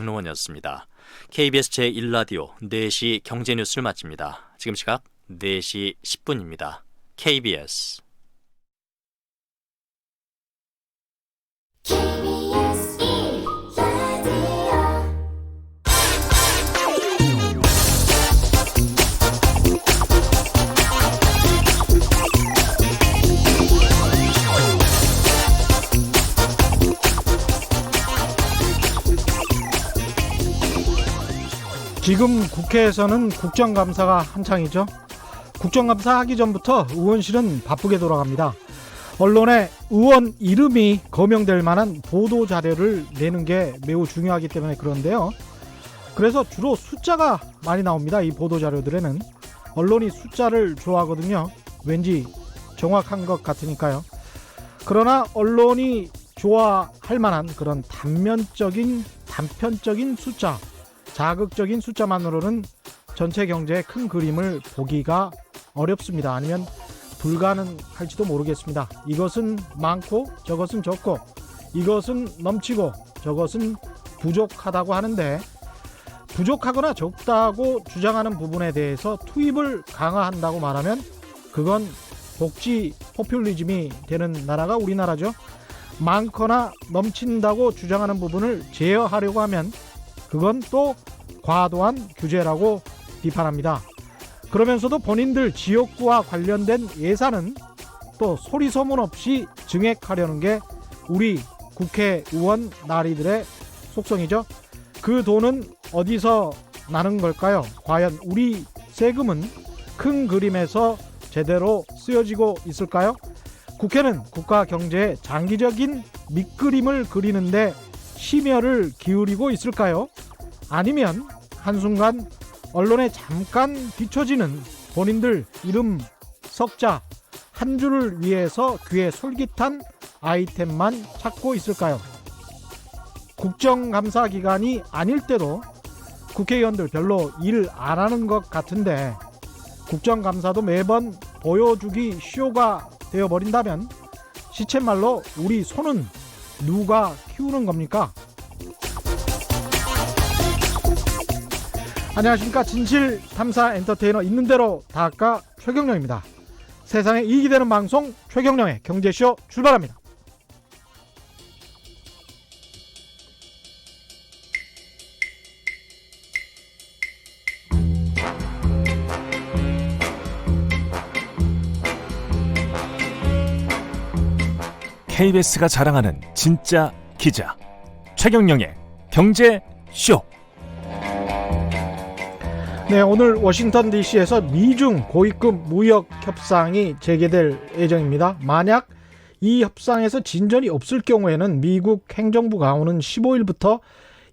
박능원이었습니다. KBS 제1라디오 4시 경제뉴스를 마칩니다. 지금 시각 4시 10분입니다. KBS 지금 국회에서는 국정감사가 한창이죠. 국정감사 하기 전부터 의원실은 바쁘게 돌아갑니다. 언론에 의원 이름이 거명될 만한 보도자료를 내는 게 매우 중요하기 때문에 그런데요. 그래서 주로 숫자가 많이 나옵니다. 이 보도자료들에는. 언론이 숫자를 좋아하거든요. 왠지 정확한 것 같으니까요. 그러나 언론이 좋아할 만한 그런 단편적인 숫자, 자극적인 숫자만으로는 전체 경제의 큰 그림을 보기가 어렵습니다. 아니면 불가능할지도 모르겠습니다. 이것은 많고 저것은 적고 이것은 넘치고 저것은 부족하다고 하는데, 부족하거나 적다고 주장하는 부분에 대해서 투입을 강화한다고 말하면 그건 복지 포퓰리즘이 되는 나라가 우리나라죠. 많거나 넘친다고 주장하는 부분을 제어하려고 하면 그건 또 과도한 규제라고 비판합니다. 그러면서도 본인들 지역구와 관련된 예산은 또 소리소문 없이 증액하려는 게 우리 국회의원 나리들의 속성이죠. 그 돈은 어디서 나는 걸까요? 과연 우리 세금은 큰 그림에서 제대로 쓰여지고 있을까요? 국회는 국가 경제의 장기적인 밑그림을 그리는데 심혈을 기울이고 있을까요? 아니면 한순간 언론에 잠깐 비춰지는 본인들 이름 석자 한 줄을 위해서 귀에 솔깃한 아이템만 찾고 있을까요? 국정감사 기간이 아닐 때도 국회의원들 별로 일 안 하는 것 같은데, 국정감사도 매번 보여주기 쇼가 되어버린다면 시쳇말로 우리 손은 누가 키우는 겁니까? 안녕하십니까. 진실탐사 엔터테이너 있는 대로 다학과 최경령입니다. 세상에 이익이 되는 방송 최경령의 경제쇼 출발합니다. KBS가 자랑하는 진짜 기자 최경령의 경제쇼. 네, 오늘 워싱턴 DC에서 미중 고위급 무역 협상이 재개될 예정입니다. 만약 이 협상에서 진전이 없을 경우에는 미국 행정부가 오는 15일부터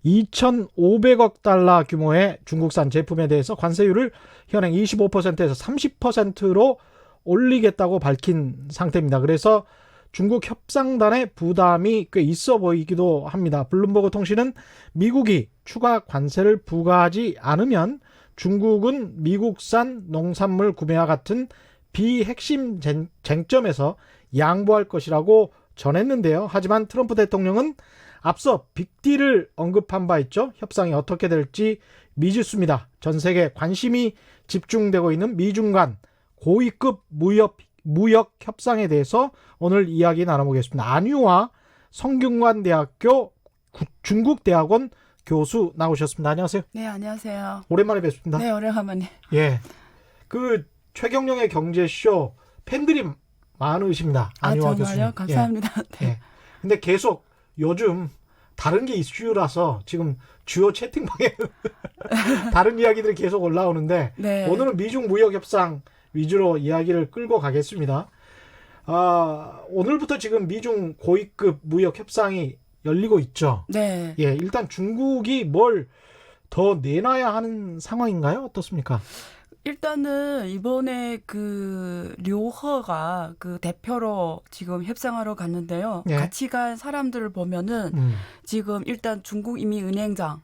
2,500억 달러 규모의 중국산 제품에 대해서 관세율을 현행 25%에서 30%로 올리겠다고 밝힌 상태입니다. 그래서 중국 협상단의 부담이 꽤 있어 보이기도 합니다. 블룸버그 통신은 미국이 추가 관세를 부과하지 않으면 중국은 미국산 농산물 구매와 같은 비핵심 쟁점에서 양보할 것이라고 전했는데요. 하지만 트럼프 대통령은 앞서 빅딜을 언급한 바 있죠. 협상이 어떻게 될지 미지수입니다. 전 세계 관심이 집중되고 있는 미중 간 고위급 무역 협상에 대해서 오늘 이야기 나눠보겠습니다. 안유화 성균관대학교 중국대학원 교수 나오셨습니다. 안녕하세요. 네, 안녕하세요. 오랜만에 뵙습니다. 네, 오래간만에. 예, 그 최경령의 경제쇼 팬들이 많으십니다. 안유화 교수님. 정말요? 감사합니다. 예. 네. 근데 계속 요즘 다른 게 이슈라서 지금 주요 채팅방에 다른 이야기들이 계속 올라오는데, 네. 오늘은 미중 무역 협상 위주로 이야기를 끌고 가겠습니다. 오늘부터 지금 미중 고위급 무역 협상이 열리고 있죠. 네. 예, 일단 중국이 뭘 더 내놔야 하는 상황인가요? 어떻습니까? 일단은 이번에 그 류허가 그 대표로 지금 협상하러 갔는데요. 예. 같이 간 사람들을 보면은 지금 일단 중국 이민은행장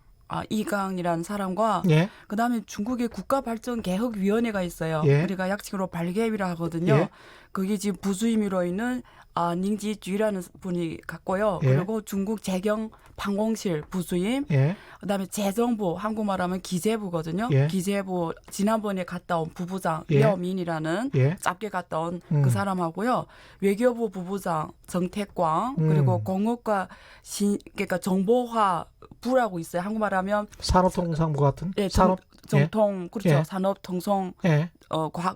이강이라는 사람과 예. 그다음에 중국의 국가발전개혁위원회가 있어요. 예. 우리가 약칭으로 발개위라 하거든요. 예. 거기 지금 부수임으로 있는 닝지쥐라는 분이 갔고요. 예. 그리고 중국 재경 방공실 부수임, 예. 그다음에 재정부 한국말하면 기재부거든요. 예. 기재부 지난번에 갔다 온 부부장 예. 려민이라는 예. 짧게 갔다 온 음. 그 사람하고요. 외교부 부부장 정태광 음. 그리고 공업과 그러니까 정보화 부라고 있어요. 한국말하면 산업통상부 같은 예, 산업 정통 그렇죠. 예. 산업통상 예.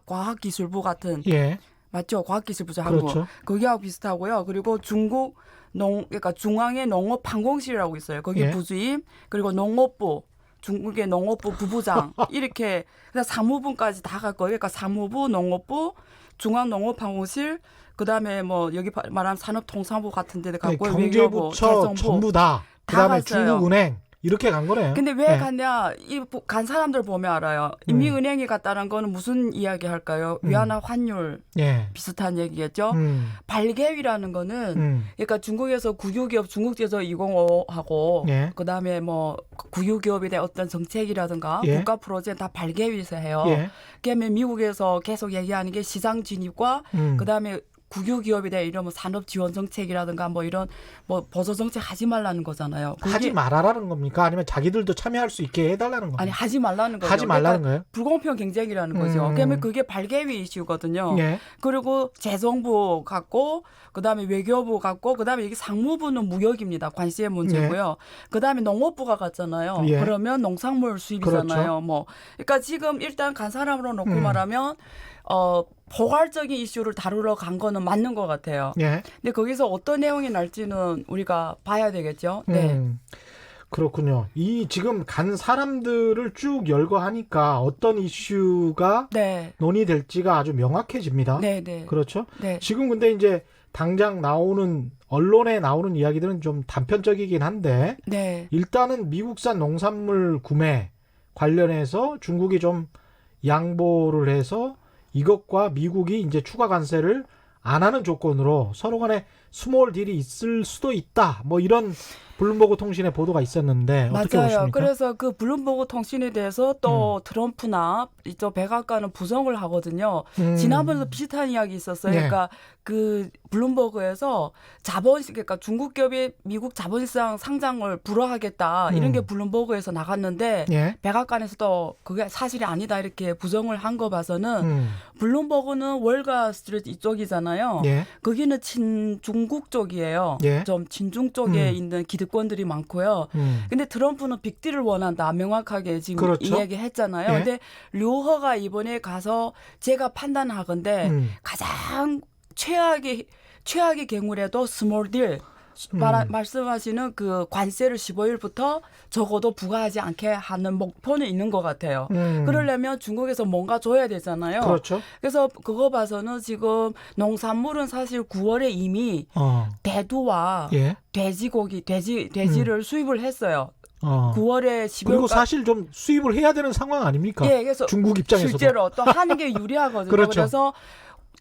과학기술부 같은 예. 맞죠? 과학기술부죠. 한국. 그렇죠. 거기하고 비슷하고요. 그리고 중국 그러니까 중앙의 농업방공실이라고 있어요. 거기 예. 부주임 그리고 농업부 중국의 농업부 부부장 이렇게 그다음 사무부까지 다 갈 거예요. 그러니까 사무부, 농업부, 중앙농업방공실 그다음에 뭐 여기 말하는 산업통상부 같은 데도 갔고요. 외교부, 경제부처 재정부 전부 다. 그다음에 갔어요. 중국은행 이렇게 간 거네요. 근데 왜 예. 갔냐? 이 간 사람들 보면 알아요. 인민은행이 갔다는 거는 무슨 이야기 할까요? 위안화 환율 예. 비슷한 얘기겠죠. 음. 발개위라는 거는 음. 그러니까 중국에서 국유기업 중국제조 205하고 예. 그다음에 뭐 국유기업에 대한 어떤 정책이라든가 예. 국가 프로젝트 다 발개위에서 해요. 예. 그다음에 미국에서 계속 얘기하는 게 시장 진입과 그다음에 국유기업에 대한 이런 뭐 산업 지원 정책이라든가 뭐 이런 뭐 보조 정책 하지 말라는 거잖아요. 그게 하지 말아라는 겁니까? 아니면 자기들도 참여할 수 있게 해달라는 겁니까? 아니 하지 말라는 거죠. 하지 말라는 그러니까 거예요? 불공평 경쟁이라는 거죠. 그러면 그게 발개위 이슈거든요. 예. 그리고 재정부 갖고 그다음에 외교부 갖고 그다음에 이게 상무부는 무역입니다. 관세의 문제고요. 그다음에 농업부가 갔잖아요. 예. 그러면 농산물 수입이잖아요. 그렇죠. 뭐 그러니까 지금 일단 간 사람으로 놓고 음. 말하면 포괄적인 이슈를 다루러 간 거는 맞는 것 같아요. 예. 근데 거기서 어떤 내용이 날지는 우리가 봐야 되겠죠. 네. 그렇군요. 이 지금 간 사람들을 쭉 열거하니까 어떤 이슈가 네. 논의될지가 아주 명확해집니다. 네, 네. 그렇죠? 네. 지금 근데 이제 당장 나오는 언론에 나오는 이야기들은 좀 단편적이긴 한데 네. 일단은 미국산 농산물 구매 관련해서 중국이 좀 양보를 해서 이것과 미국이 이제 추가 관세를 안 하는 조건으로 서로 간에 스몰 딜이 있을 수도 있다. 뭐 이런 블룸버그 통신의 보도가 있었는데 어떻게 맞아요. 보십니까? 그래서 그 블룸버그 통신에 대해서 또 트럼프나 이쪽 백악관은 부정을 하거든요. 지난번에도 비슷한 이야기 있었어요. 예. 그러니까 그 블룸버그에서 그러니까 중국 기업이 미국 자본시장 상장을 불허하겠다 이런 게 블룸버그에서 나갔는데 예. 백악관에서도 그게 사실이 아니다 이렇게 부정을 한 거 봐서는 블룸버그는 월가 스트리트 이쪽이잖아요. 예. 거기는 친중국 쪽이에요. 예. 좀 친중 쪽에 있는 기득권들이 많고요. 근데 트럼프는 빅딜을 원한다. 명확하게 지금 그렇죠. 이 얘기 했잖아요. 예. 근데 류허가 이번에 가서 제가 판단하건데 가장 최악의 경우라도 스몰 딜 말씀하시는 그 관세를 15일부터 적어도 부과하지 않게 하는 목표는 있는 것 같아요. 그러려면 중국에서 뭔가 줘야 되잖아요. 그렇죠. 그래서 그거 봐서는 지금 농산물은 사실 9월에 이미 대두와 예. 돼지를 수입을 했어요. 9월에 10월 그리고 사실 좀 수입을 해야 되는 상황 아닙니까? 예, 그래서 중국 입장에서도. 실제로 또 하는 게 유리하거든요. 그렇죠. 그래서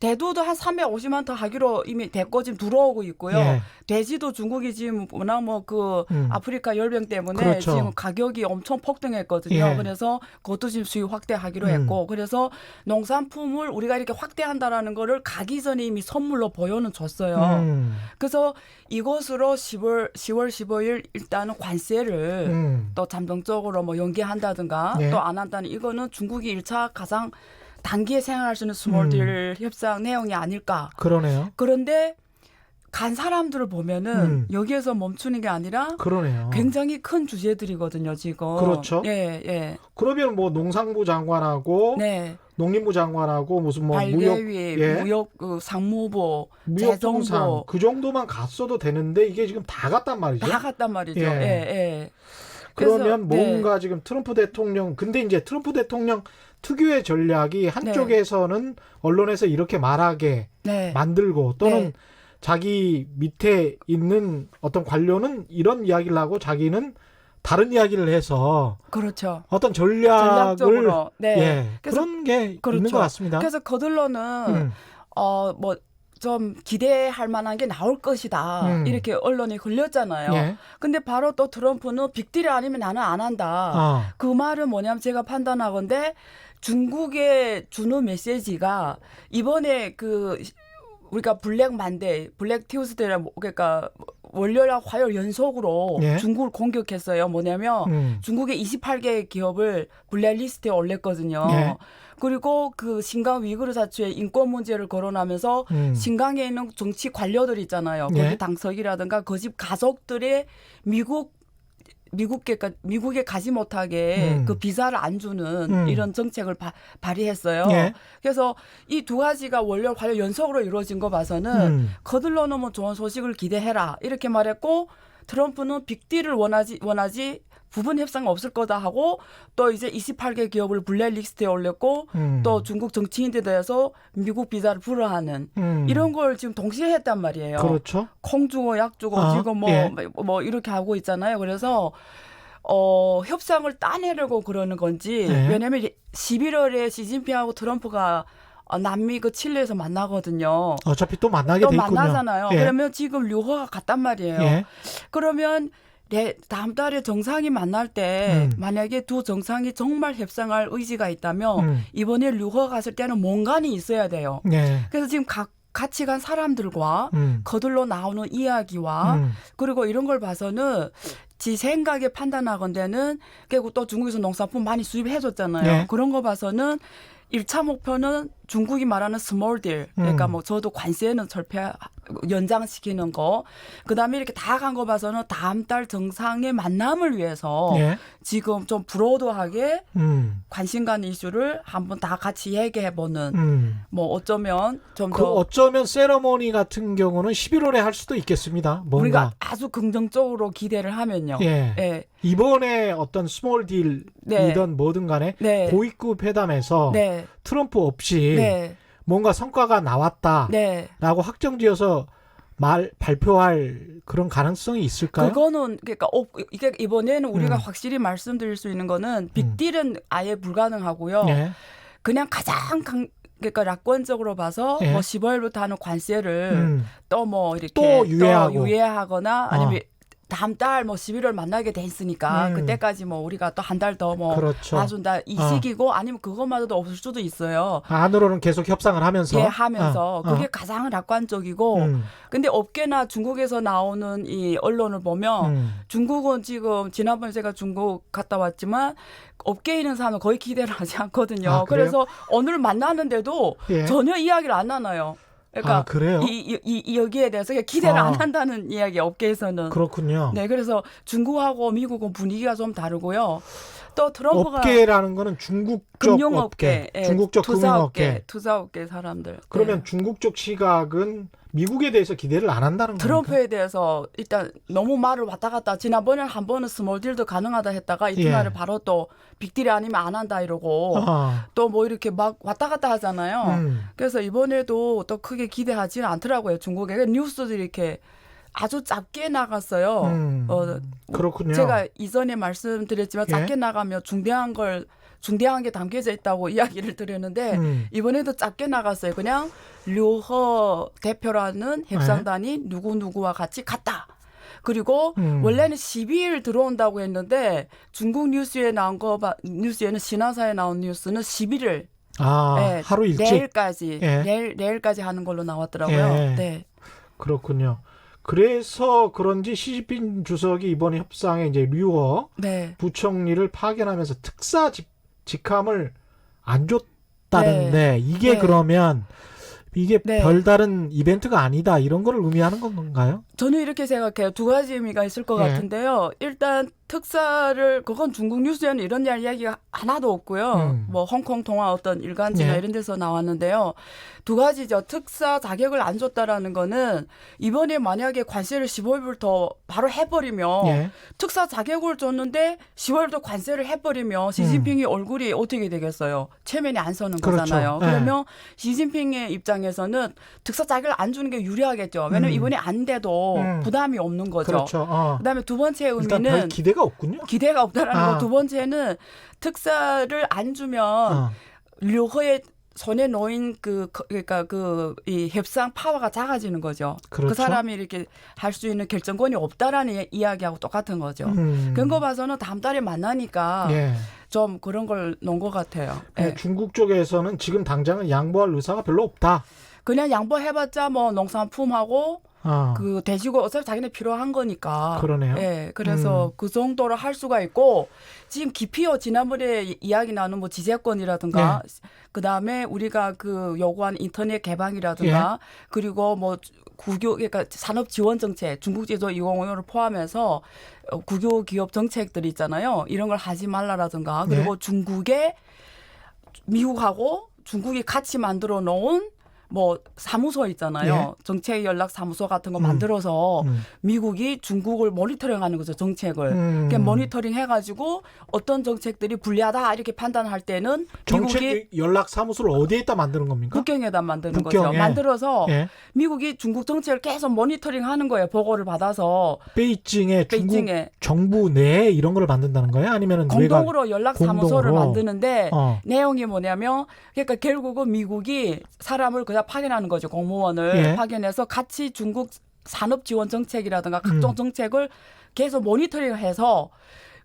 대두도 한 350만 톤 하기로 이미 됐고 지금 들어오고 있고요. 예. 돼지도 중국이 지금 워낙 뭐 그 아프리카 열병 때문에 그렇죠. 지금 가격이 엄청 폭등했거든요. 예. 그래서 그것도 지금 수입 확대하기로 했고 그래서 농산품을 우리가 이렇게 확대한다라는 거를 가기 전에 이미 선물로 보여는 줬어요. 그래서 이것으로 10월 15일 일단은 관세를 또 잠정적으로 뭐 연기한다든가 예. 또 안 한다는 이거는 중국이 1차 가장 단기에 생각할 수 있는 스몰딜 협상 내용이 아닐까. 그러네요. 그런데 간 사람들을 보면은 여기에서 멈추는 게 아니라 그러네요. 굉장히 큰 주제들이거든요, 지금. 그렇죠. 예, 예. 그러면 뭐 농상부 장관하고 네. 농림부 장관하고 무슨 뭐 발개위, 예. 무역 상무부, 무역통상 재정부 그 정도만 갔어도 되는데 이게 지금 다 갔단 말이죠. 다 갔단 말이죠. 예. 예, 예. 그러면 그래서, 뭔가 지금 트럼프 대통령 근데 이제 트럼프 대통령 특유의 전략이 한쪽에서는 언론에서 이렇게 말하게 네. 만들고 또는 네. 자기 밑에 있는 어떤 관료는 이런 이야기를 하고 자기는 다른 이야기를 해서 그렇죠. 어떤 전략을 전략적으로. 네. 예, 그래서 그런 게 그렇죠. 있는 것 같습니다. 그래서 거들러는 뭐 좀 기대할 만한 게 나올 것이다. 이렇게 언론이 흘렸잖아요. 예. 근데 바로 또 트럼프는 빅딜이 아니면 나는 안 한다. 그 말은 뭐냐면 제가 판단하건데 중국에 주는 메시지가 이번에 그 우리가 블랙 만데이, 블랙 튜스데이라 그러니까 월요일하고 화요일 연속으로 예. 중국을 공격했어요. 뭐냐면 중국의 28개 기업을 블랙리스트에 올렸거든요. 예. 그리고 그 신강 위구르 사추의 인권 문제를 거론하면서 신강에 있는 정치 관료들 있잖아요. 거기 예. 당석이라든가 그 집 가족들의 미국에 가지 못하게 그 비자를 안 주는 이런 정책을 발의했어요. 예. 그래서 이 두 가지가 월요일 화요일 연속으로 이루어진 거 봐서는 거들러 놓으면 좋은 소식을 기대해라 이렇게 말했고 트럼프는 빅딜을 원하지 부분 협상 없을 거다 하고 또 이제 28개 기업을 블랙리스트에 올렸고 또 중국 정치인들에 대해서 미국 비자를 불허하는 이런 걸 지금 동시에 했단 말이에요. 그렇죠. 콩 주고 약 주고 지금 뭐 이렇게 하고 있잖아요. 그래서 협상을 따내려고 그러는 건지 예. 왜냐하면 11월에 시진핑하고 트럼프가 남미 그 칠레에서 만나거든요. 어차피 또 만나게 또 돼 있군요. 만나잖아요. 예. 그러면 지금 류허가 갔단 말이에요. 예. 그러면 다음 달에 정상이 만날 때 만약에 두 정상이 정말 협상할 의지가 있다면 이번에 류허 갔을 때는 뭔가는 있어야 돼요. 예. 그래서 지금 같이 간 사람들과 거들러 나오는 이야기와 그리고 이런 걸 봐서는 지 생각에 판단하건대는 결국 또 중국에서 농산품 많이 수입해줬잖아요. 예. 그런 거 봐서는 1차 목표는 중국이 말하는 스몰 딜. 그러니까 뭐 저도 관세는 연장시키는 거. 그다음에 이렇게 다 간 거 봐서는 다음 달 정상의 만남을 위해서 예. 지금 좀 브로드하게 관심 가는 이슈를 한번 다 같이 얘기해보는 뭐 어쩌면 좀 그 더 어쩌면 세러머니 같은 경우는 11월에 할 수도 있겠습니다. 뭔가. 우리가 아주 긍정적으로 기대를 하면요. 예. 예. 이번에 어떤 스몰 딜이든 네. 뭐든 간에 네. 고위급 회담에서 네. 트럼프 없이 네. 뭔가 성과가 나왔다라고 네. 확정지어서 발표할 그런 가능성이 있을까요? 그거는 그러니까 이게 이번에는 우리가 확실히 말씀드릴 수 있는 거는 빅딜은 아예 불가능하고요. 예. 그냥 가장 그러니까 낙관적으로 봐서 예. 뭐 15일부터 하는 관세를 또 뭐 이렇게 또 유예하거나 아니면 다음 달 뭐 11월 만나게 돼 있으니까 그때까지 뭐 우리가 또 한 달 더 뭐 그렇죠. 봐준다 이 시기고 아니면 그것마저도 없을 수도 있어요. 안으로는 계속 협상을 하면서. 예, 하면서 그게 가장 낙관적이고 근데 업계나 중국에서 나오는 이 언론을 보면 중국은 지금 지난번에 제가 중국 갔다 왔지만 업계에 있는 사람은 거의 기대를 하지 않거든요. 아, 그래요? 그래서 오늘 만나는데도 예. 전혀 이야기를 안 하나요. 그러니까 아, 그래요? 이 여기에 대해서 기대를 안 한다는 이야기 업계에서는. 그렇군요. 네, 그래서 중국하고 미국은 분위기가 좀 다르고요. 또 트럼프가 업계라는 거는 중국 쪽 금융업계, 업계, 중국 쪽 금융업계. 투자업계 사람들. 그러면 네. 중국 쪽 시각은 미국에 대해서 기대를 안 한다는 겁니까? 트럼프에 대해서 일단 너무 말을 왔다 갔다 지난번에 한 번은 스몰 딜도 가능하다 했다가 이튿날에 바로 또 빅딜이 아니면 안 한다 이러고 또 뭐 이렇게 막 왔다 갔다 하잖아요. 그래서 이번에도 또 크게 기대하지는 않더라고요. 중국에 뉴스들이 이렇게 아주 짧게 나갔어요. 그렇군요. 제가 이전에 말씀드렸지만 짧게 예? 나가면 중대한 게 담겨져 있다고 이야기를 드렸는데 이번에도 짧게 나갔어요. 그냥 류허 대표라는 협상단이 누구누구와 같이 갔다. 그리고 원래는 12일 들어온다고 했는데 중국 뉴스에 나온 뉴스에는 신화사에 나온 뉴스는 11일 네, 하루 일찍. 내일까지 예. 내일까지 하는 걸로 나왔더라고요. 예. 네. 그렇군요. 그래서 그런지 시진핑 주석이 이번 협상에 이제 류허 네. 부총리를 파견하면서 특사 직함을 안 줬다는데 이게 네. 그러면 이게 네. 별다른 이벤트가 아니다 이런 걸 의미하는 건가요? 저는 이렇게 생각해요. 두 가지 의미가 있을 것 예. 같은데요. 일단 특사를 그건 중국 뉴스에는 이런 이야기가 하나도 없고요. 뭐 홍콩 통화 어떤 일간지나 예. 이런 데서 나왔는데요. 두 가지죠. 특사 자격을 안 줬다라는 거는 이번에 만약에 관세를 15일부터 바로 해버리면 예. 특사 자격을 줬는데 10월부터 관세를 해버리면 시진핑이 얼굴이 어떻게 되겠어요? 체면이 안 서는 거잖아요. 그렇죠. 예. 그러면 시진핑의 입장에서는 특사 자격을 안 주는 게 유리하겠죠. 왜냐하면 이번에 안 돼도 부담이 없는 거죠. 그렇죠. 그다음에 두 번째 일단 별 의미는 기대가 없군요. 기대가 없다라는 거. 두 번째는 특사를 안 주면 류허의 손에 놓인 그러니까 이 협상 파워가 작아지는 거죠. 그렇죠. 그 사람이 이렇게 할 수 있는 결정권이 없다라는 이야기하고 똑같은 거죠. 그런 거 봐서는 다음 달에 만나니까 예. 좀 그런 걸 놓은 것 같아요. 예. 예. 중국 쪽에서는 지금 당장은 양보할 의사가 별로 없다. 그냥 양보해봤자 뭐 농산품하고 그 돼지고 어차피 자기네 필요한 거니까. 그러네요. 예, 그래서 그 정도로 할 수가 있고 지금 기피요 지난번에 이야기 나눈 뭐 지재권이라든가 그 다음에 우리가 그 요구한 인터넷 개방이라든가 그리고 뭐 국유 그러니까 산업 지원 정책, 중국 제조 2050을 포함해서 국유 기업 정책들이 있잖아요. 이런 걸 하지 말라라든가 그리고 중국에 미국하고 중국이 같이 만들어 놓은 뭐 사무소 있잖아요. 정책 연락 사무소 같은 거 만들어서 미국이 중국을 모니터링하는 거죠. 정책을. 그러니까 모니터링 해가지고 어떤 정책들이 불리하다 이렇게 판단할 때는 정책 미국이 연락 사무소를 어디에다 만드는 겁니까? 국경에다 만드는 국경에. 거죠. 만들어서 미국이 중국 정책을 계속 모니터링하는 거예요. 보고를 받아서 베이징에 중국 베이징에 정부 내에 이런 걸 만든다는 거예요? 아니면 공동으로 연락 사무소를 공동으로? 만드는데 내용이 뭐냐면 그러니까 결국은 미국이 사람을 그냥 파견하는 거죠. 공무원을 파견해서 같이 중국 산업 지원 정책이라든가 각종 정책을 계속 모니터링해서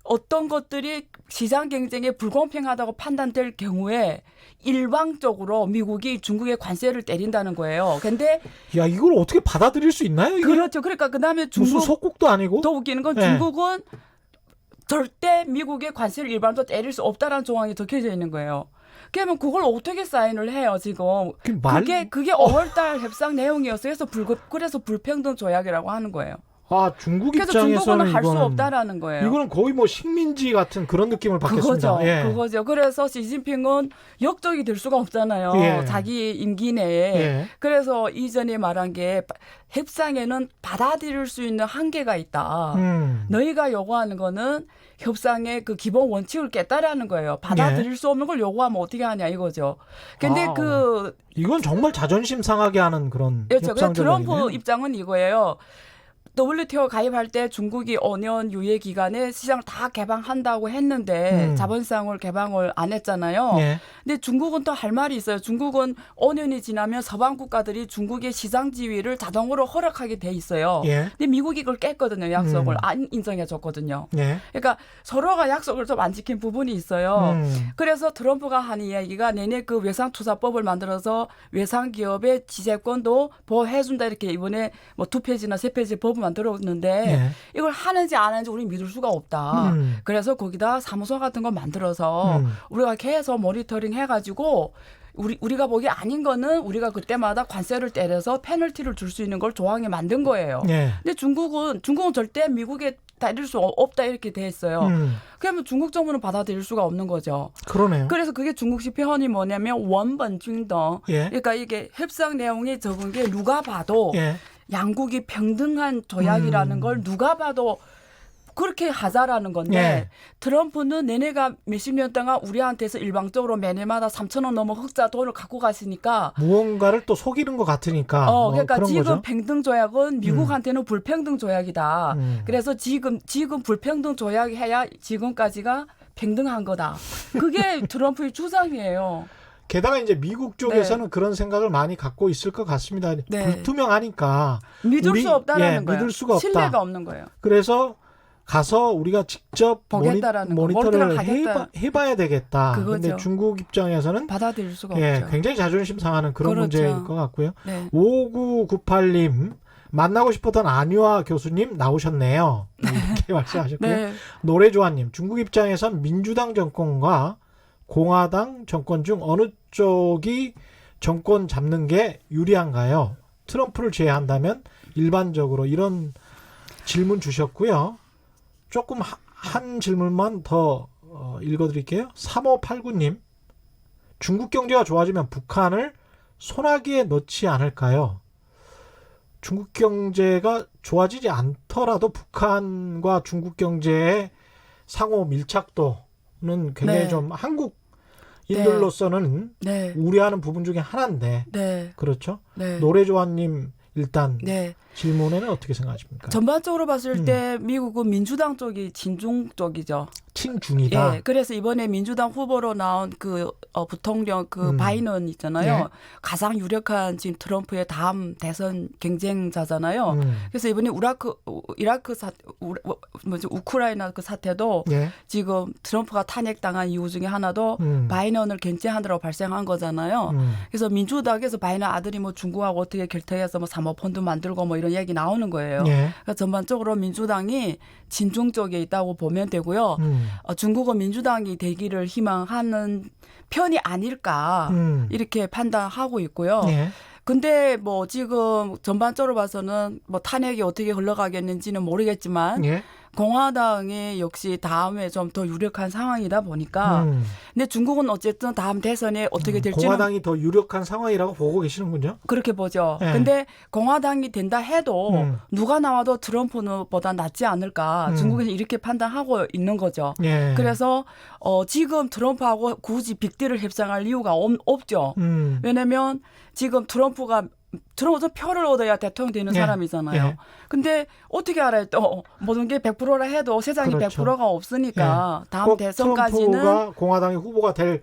어떤 것들이 시장 경쟁에 불공평하다고 판단될 경우에 일방적으로 미국이 중국에 관세를 때린다는 거예요. 근데 야, 이걸 어떻게 받아들일 수 있나요? 이게? 그렇죠. 그러니까 그다음에 중국 무슨 속국도 아니고 더 웃기는 건 중국은 절대 미국의 관세를 일반적으로 때릴 수 없다라는 조항이 적혀져 있는 거예요. 그러면 그걸 어떻게 사인을 해요 지금? 그게 5월달 협상 내용이었어요. 그래서 불평등 조약이라고 하는 거예요. 아, 중국 그래서 입장에서는 중국은 할 수 이거는 없다라는 거예요. 이거는 거의 뭐 식민지 같은 그런 느낌을 받겠습니다. 그거죠. 그래서 시진핑은 역적이 될 수가 없잖아요. 자기 임기 내에. 그래서 이전에 말한 게 협상에는 받아들일 수 있는 한계가 있다. 너희가 요구하는 거는 협상의 그 기본 원칙을 깼다라는 거예요. 받아들일 수 없는 걸 요구하면 어떻게 하냐 이거죠. 근데 이건 정말 자존심 상하게 하는 그런 그렇죠. 협상 트럼프 전략이네요. 입장은 이거예요. WTO 가입할 때 중국이 5년 유예 기간에 시장을 다 개방한다고 했는데 자본시장을 개방을 안 했잖아요. 근데 중국은 또 할 말이 있어요. 중국은 5년이 지나면 서방 국가들이 중국의 시장 지위를 자동으로 허락하게 돼 있어요. 근데 미국이 그걸 깼거든요. 약속을 안 인정해 줬거든요. 그러니까 서로가 약속을 좀 안 지킨 부분이 있어요. 그래서 트럼프가 하는 이야기가 내내 그 외상투자법을 만들어서 외상 기업의 지재권도 보호해 준다 이렇게 이번에 뭐 2페이지나 3페이지 법을 만들었는데 이걸 하는지 안 하는지 우리 믿을 수가 없다. 그래서 거기다 사무소 같은 거 만들어서 우리가 계속 모니터링 해가지고 우리가 보기 아닌 거는 우리가 그때마다 관세를 때려서 페널티를 줄 수 있는 걸 조항에 만든 거예요. 근데 중국은 절대 미국에 때릴 수 없다 이렇게 돼 있어요. 그러면 중국 정부는 받아들일 수가 없는 거죠. 그러네요. 그래서 그게 중국식 표현이 뭐냐면 원본중동. 그러니까 이게 협상 내용이 적은 게 누가 봐도 양국이 평등한 조약이라는 걸 누가 봐도 그렇게 하자라는 건데 트럼프는 내내가 몇십 년 동안 우리한테서 일방적으로 매년마다 3,000원 넘어 흑자 돈을 갖고 가시니까 무언가를 또 속이는 것 같으니까 그러니까 그런 지금 거죠. 평등 조약은 미국한테는 불평등 조약이다. 그래서 지금 불평등 조약이 해야 지금까지가 평등한 거다. 그게 트럼프의 주장이에요. 게다가 이제 미국 쪽에서는 그런 생각을 많이 갖고 있을 것 같습니다. 불투명하니까 믿을 수 없다라는 거예요. 믿을 수가 없다. 신뢰가 없는 거예요. 그래서 가서 우리가 직접 모니터를 해봐야 되겠다. 그런데 중국 입장에서는 받아들일 수가 없죠. 굉장히 자존심 상하는 그런 문제일 것 같고요. 5998님 만나고 싶었던 안유아 교수님 나오셨네요. 이렇게 말씀하셨고요. 노래조아님 중국 입장에선 민주당 정권과 공화당 정권 중 어느 쪽이 정권 잡는 게 유리한가요? 트럼프를 제외한다면 일반적으로 이런 질문 주셨고요. 조금 한 질문만 더 읽어드릴게요. 3589님 중국 경제가 좋아지면 북한을 소나기에 넣지 않을까요? 중국 경제가 좋아지지 않더라도 북한과 중국 경제의 상호 밀착도는 굉장히 좀 한국인들로서는 우려하는 부분 중에 하나인데 그렇죠? 노래조아님 일단 질문에는 어떻게 생각하십니까? 전반적으로 봤을 때 미국은 민주당 쪽이 친중 쪽이죠. 친중이다. 예, 그래서 이번에 민주당 후보로 나온 그 부통령 그 바이든 있잖아요. 예. 가장 유력한 지금 트럼프의 다음 대선 경쟁자잖아요. 그래서 이번에 우크라이나 그 사태도 예. 지금 트럼프가 탄핵당한 이유 중에 하나도 바이든을 견제하느라고 발생한 거잖아요. 그래서 민주당에서 바이든 아들이 뭐 중국하고 어떻게 결탁해서 뭐 사모펀드 만들고 뭐 이런 얘기 나오는 거예요. 예. 그러니까 전반적으로 민주당이 친중 쪽에 있다고 보면 되고요. 중국은 민주당이 되기를 희망하는 편이 아닐까 이렇게 판단하고 있고요. 예. 근데 뭐 지금 전반적으로 봐서는 뭐 탄핵이 어떻게 흘러가겠는지는 모르겠지만 예. 공화당이 역시 다음에 좀 더 유력한 상황이다 보니까 근데 중국은 어쨌든 다음 대선에 어떻게 될지는 공화당이 더 유력한 상황이라고 보고 계시는군요. 그렇게 보죠. 예. 근데 공화당이 된다 해도 누가 나와도 트럼프보다 낫지 않을까 중국에서 이렇게 판단하고 있는 거죠. 예. 그래서 지금 트럼프하고 굳이 빅딜을 협상할 이유가 없죠. 왜냐하면 지금 트럼프가 표를 얻어야 대통령 되는 예. 사람이잖아요. 예. 근데 어떻게 알아요? 또 모든 게 100%라 해도 세상이 그렇죠. 100%가 없으니까 다음 꼭 대선까지는 트럼프가 공화당의 후보가 될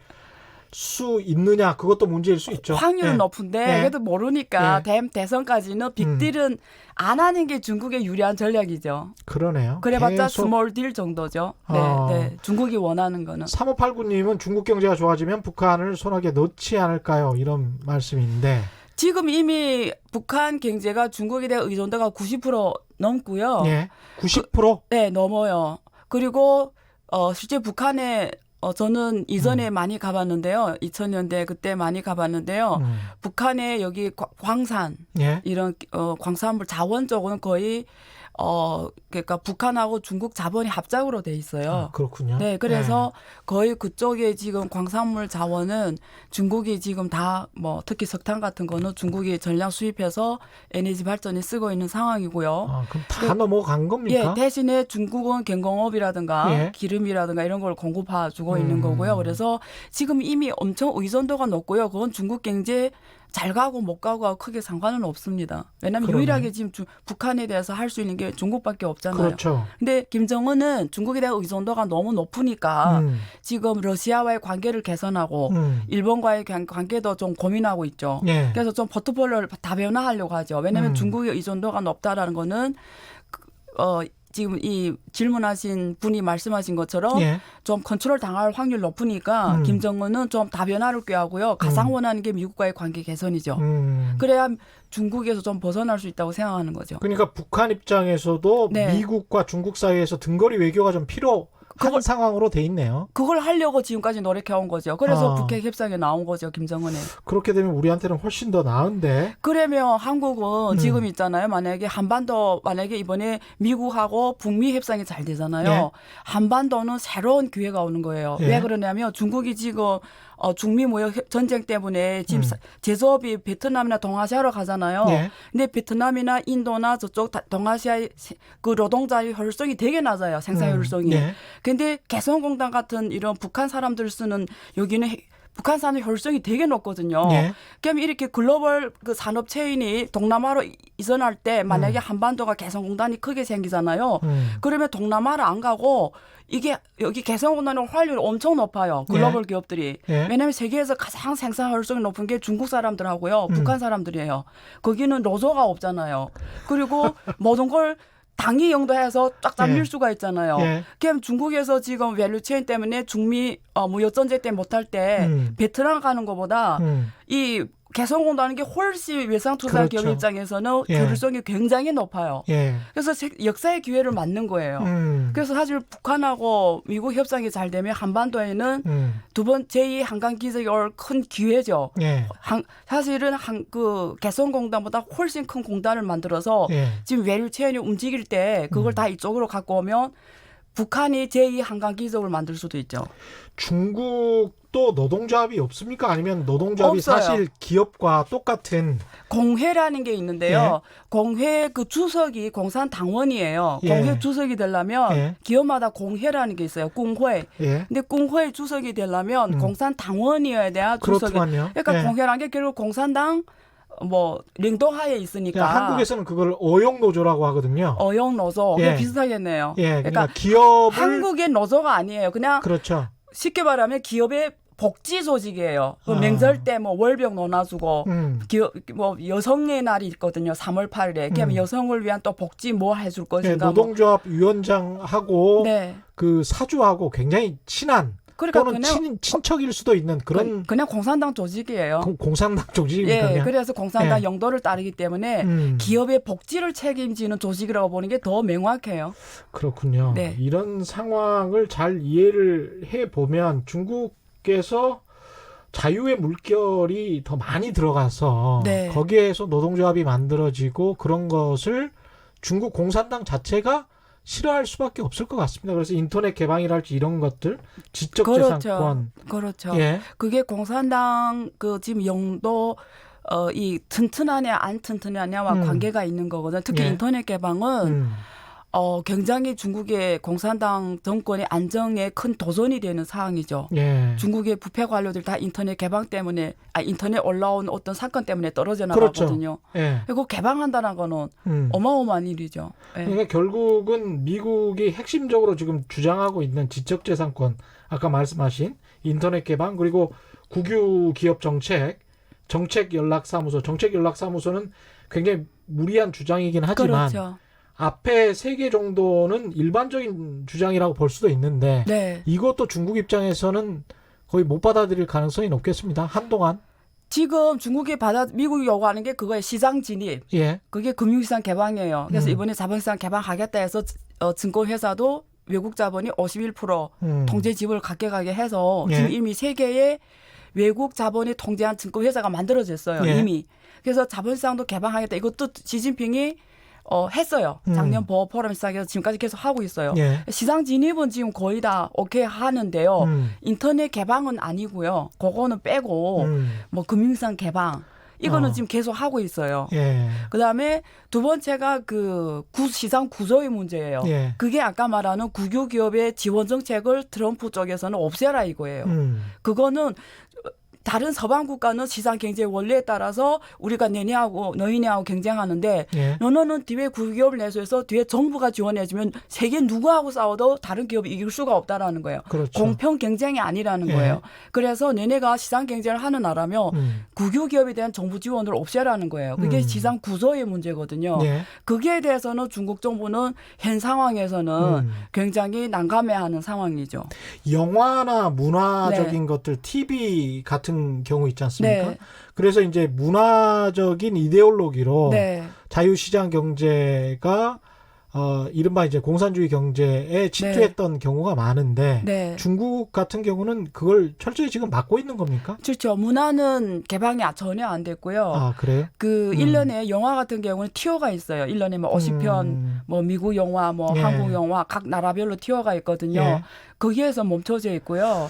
수 있느냐 그것도 문제일 수 있죠. 확률은 예. 높은데 예. 그래도 모르니까 예. 대선까지는 빅딜은 안 하는 게 중국의 유리한 전략이죠. 그러네요. 그래봤자 계속 스몰 딜 정도죠. 네, 네. 중국이 원하는 거는. 3589님은 중국 경제가 좋아지면 북한을 손아귀에 넣지 않을까요? 이런 말씀인데. 지금 이미 북한 경제가 중국에 대한 의존도가 90% 넘고요. 예. 90%? 네, 넘어요. 그리고 실제 북한에 저는 이전에 많이 가봤는데요. 2000년대 그때 많이 가봤는데요. 북한에 여기 광산 예. 이런 광산물 자원 쪽은 거의 그러니까 북한하고 중국 자본이 합작으로 돼 있어요. 아, 그렇군요. 네, 그래서 거의 그쪽에 지금 광산물 자원은 중국이 지금 다 뭐 특히 석탄 같은 거는 중국이 전량 수입해서 에너지 발전에 쓰고 있는 상황이고요. 아, 그럼 다 넘어간 겁니까? 예, 대신에 중국은 경공업이라든가 예. 기름이라든가 이런 걸 공급해 주고 있는 거고요. 그래서 지금 이미 엄청 의존도가 높고요. 그건 중국 경제 잘 가고 못 가고가 크게 상관은 없습니다. 왜냐하면 그러네. 유일하게 지금 북한에 대해서 할 수 있는 게 중국밖에 없잖아요. 그렇죠. 근데 김정은은 중국에 대한 의존도가 너무 높으니까 지금 러시아와의 관계를 개선하고 일본과의 관계도 좀 고민하고 있죠. 예. 그래서 좀 포트폴리오를 다변화하려고 하죠. 왜냐하면 중국의 의존도가 높다라는 거는 지금 이 질문하신 분이 말씀하신 것처럼 예. 좀 컨트롤 당할 확률 높으니까 김정은은 좀 다변화를 꾀하고요. 가장 원하는 게 미국과의 관계 개선이죠. 그래야 중국에서 좀 벗어날 수 있다고 생각하는 거죠. 그러니까 북한 입장에서도 네. 미국과 중국 사이에서 등거리 외교가 좀 필요한 상황으로 돼 있네요. 그걸 하려고 지금까지 노력해온 거죠. 그래서 아. 북핵 협상에 나온 거죠. 김정은이. 그렇게 되면 우리한테는 훨씬 더 나은데. 그러면 한국은 지금 있잖아요. 만약에 이번에 미국하고 북미 협상이 잘 되잖아요. 예. 한반도는 새로운 기회가 오는 거예요. 예. 왜 그러냐면 중국이 지금 중미 무역 전쟁 때문에 지금 제조업이 베트남이나 동아시아로 가잖아요. 예. 근데 베트남이나 인도나 저쪽 동아시아의 그 노동자의 효율성이 되게 낮아요. 생산 효율성이. 예. 근데 개성공단 같은 이런 북한 사람들 쓰는 여기는 북한 산업 효율성이 되게 높거든요. 예. 그럼 이렇게 글로벌 그 산업 체인이 동남아로 이전할 때 만약에 한반도가 개성공단이 크게 생기잖아요. 그러면 동남아를 안 가고 이게 여기 개성공단의 활률이 엄청 높아요. 글로벌 기업들이. 예. 왜냐하면 세계에서 가장 생산 효율성이 높은 게 중국 사람들하고요. 북한 사람들이에요. 거기는 노조가 없잖아요. 그리고 모든 걸 당이 영도해서 쫙 잡릴 예. 수가 있잖아요. 예. 그럼 중국에서 지금 밸류체인 때문에 중미 무역 전쟁 때문에 못할 때 베트남 가는 것보다 이 개성공단하는 게 훨씬 외상투자 그렇죠. 기업 입장에서는 예. 효율성이 굉장히 높아요. 예. 그래서 역사의 기회를 맞는 거예요. 그래서 사실 북한하고 미국 협상이 잘 되면 한반도에는 두 번 제2 한강 기적이 올 큰 기회죠. 예. 사실은 그 개성공단보다 훨씬 큰 공단을 만들어서 예. 지금 밸류체인이 움직일 때 그걸 다 이쪽으로 갖고 오면 북한이 제2 한강 기적을 만들 수도 있죠. 중국도 노동조합이 없습니까? 아니면 노동조합이 없어요. 사실 기업과 똑같은 공회라는 게 있는데요. 공회 그 주석이 공산당원이에요. 예. 공회 주석이 되려면 예. 기업마다 공회라는 게 있어요. 공회. 예. 근데 공회 주석이 되려면 공산당원이어야 돼야 주석이. 그렇더만요. 그러니까 예. 공회라는 게 결국 공산당 뭐 링동하에 있으니까 한국에서는 그걸 어용 노조라고 하거든요. 어용 노조 예. 비슷하겠네요. 예, 그러니까 기업을 한국의 노조가 아니에요. 그냥 그렇죠. 쉽게 말하면 기업의 복지 조직이에요. 그 아. 명절 때 뭐 월병 나눠주고 음. 뭐 여성의 날이 있거든요. 3월 8일에. 그러면 여성을 위한 또 복지 뭐 해줄 예, 것인가. 노동조합 위원장하고 네. 그 사주하고 굉장히 친한 그러니까 또는 그냥 친척일 수도 있는 그런 그냥 공산당 조직이에요. 공산당 조직입니까? 예, 그냥? 그래서 공산당 예. 영도를 따르기 때문에 기업의 복지를 책임지는 조직이라고 보는 게 더 명확해요. 그렇군요. 네. 이런 상황을 잘 이해를 해보면 중국에서 자유의 물결이 더 많이 들어가서 네. 거기에서 노동조합이 만들어지고 그런 것을 중국 공산당 자체가 싫어할 수밖에 없을 것 같습니다. 그래서 인터넷 개방이랄지 이런 것들, 지적재산권. 그렇죠. 예. 그게 공산당 그 지금 영도 이 튼튼하냐 안 튼튼하냐와 관계가 있는 거거든요. 특히 예. 인터넷 개방은 굉장히 중국의 공산당 정권의 안정에 큰 도전이 되는 사항이죠. 예. 중국의 부패 관료들 다 인터넷 개방 때문에 인터넷 올라온 어떤 사건 때문에 떨어져 그렇죠. 나가거든요. 예. 그리고 개방한다는 거는 어마어마한 일이죠. 예. 그러니까 결국은 미국이 핵심적으로 지금 주장하고 있는 지적재산권, 아까 말씀하신 인터넷 개방, 그리고 국유 기업 정책연락사무소. 정책연락사무소는 굉장히 무리한 주장이긴 하지만 그렇죠. 앞에 3개 정도는 일반적인 주장이라고 볼 수도 있는데 네. 이것도 중국 입장에서는 거의 못 받아들일 가능성이 높겠습니다. 한동안. 지금 미국이 요구하는 게 그거예요. 시장 진입. 예. 그게 금융시장 개방이에요. 그래서 이번에 자본시장 개방하겠다 해서 증권회사도 외국 자본이 51% 통제 지분을 갖게 가게 해서 예. 지금 이미 세계에 외국 자본이 통제한 증권회사가 만들어졌어요. 예. 이미. 그래서 자본시장도 개방하겠다. 이것도 시진핑이 했어요. 작년 보호 포럼 시작해서 지금까지 계속 하고 있어요. 예. 시장 진입은 지금 거의 다 오케이 하는데요. 인터넷 개방은 아니고요. 그거는 빼고 뭐 금융시장 개방 이거는 지금 계속 하고 있어요. 예. 그다음에 두 번째가 그 시장 구조의 문제예요. 예. 그게 아까 말하는 국유 기업의 지원 정책을 트럼프 쪽에서는 없애라 이거예요. 그거는 다른 서방 국가는 시장 경제의 원리에 따라서 우리가 너희네하고 경쟁하는데 예. 너는 뒤에 국유기업을 내수해서 뒤에 정부가 지원해주면 세계 누구하고 싸워도 다른 기업이 이길 수가 없다라는 거예요. 그렇죠. 공평 경쟁이 아니라는 예. 거예요. 그래서 너네가 시장 경쟁을 하는 나라면 국유기업에 대한 정부 지원을 없애라는 거예요. 그게 시장 구조의 문제거든요. 예. 거기에 대해서는 중국 정부는 현 상황에서는 굉장히 난감해하는 상황이죠. 영화나 문화적인 네. 것들, TV 같은 경우 있지 않습니까? 네. 그래서 이제 문화적인 이데올로기로 네. 자유시장 경제가 이른바 이제 공산주의 경제에 집중했던 경우가 많은데 네. 중국 같은 경우는 그걸 철저히 지금 막고 있는 겁니까? 그렇죠. 문화는 개방이 전혀 안 됐고요. 아, 그래요? 그 1년에 영화 같은 경우는 티어가 있어요. 1년에 뭐 50편, 뭐 미국 영화, 뭐 예. 한국 영화 각 나라별로 티어가 있거든요. 예. 거기에서 멈춰져 있고요.